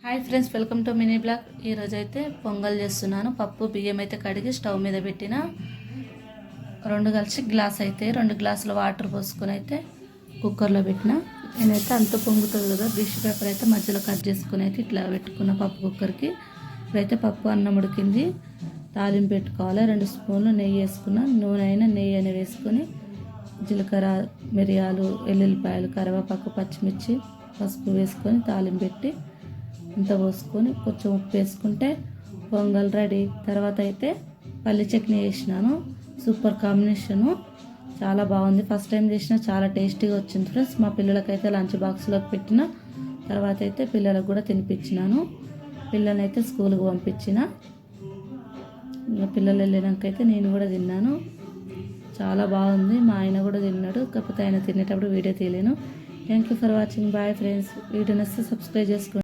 Hi friends, welcome to mini blog. ఈరోజు అయితే పొంగల్ చేస్తున్నాను. పప్పు బియ్యం అయితే కడిగి స్టవ్ మీద పెట్టిన. రెండు కలిసి గ్లాస్ అయితే 2 గ్లాసుల వాటర్ పోసుకొని అయితే కుక్కర్లో పెట్టిన. నేనైతే అంత పొంగుతుంది కదా, డిష్ పేపర్ అయితే మధ్యలో కట్ చేసుకుని అయితే ఇట్లా పెట్టుకున్న పప్పు కుక్కర్కి. ఇప్పుడైతే పప్పు అన్నం ఉడికింది. తాలింపు పెట్టుకోవాలి. 2 స్పూన్లు నెయ్యి వేసుకున్న. నూనె అయినా నెయ్యి అయినా వేసుకొని జీలకర్ర, మిరియాలు, ఎల్లుల్లిపాయలు, కరివేపాకు, పచ్చిమిర్చి, పసుపు వేసుకొని తాలింపు పెట్టి ఇంత పోసుకొని కొంచెం ఉప్పు వేసుకుంటే పొంగల్ రెడీ. తర్వాత అయితే పల్లి చట్నీ వేసినాను. సూపర్ కాంబినేషను, చాలా బాగుంది. ఫస్ట్ టైం చేసిన చాలా టేస్టీగా వచ్చింది ఫ్రెండ్స్. మా పిల్లలకైతే లంచ్ బాక్స్లోకి పెట్టిన. తర్వాత అయితే పిల్లలకు కూడా తినిపించినాను. పిల్లలైతే స్కూల్కి పంపించిన. ఇంకా పిల్లలు వెళ్ళినాకైతే నేను కూడా తిన్నాను. చాలా బాగుంది. మా ఆయన కూడా తిన్నాడు. కాకపోతే ఆయన తినేటప్పుడు వీడియో తీయలేను. Thank you for watching. Bye friends. Video నచ్చితే సబ్స్క్రైబ్ చేసుకోండి.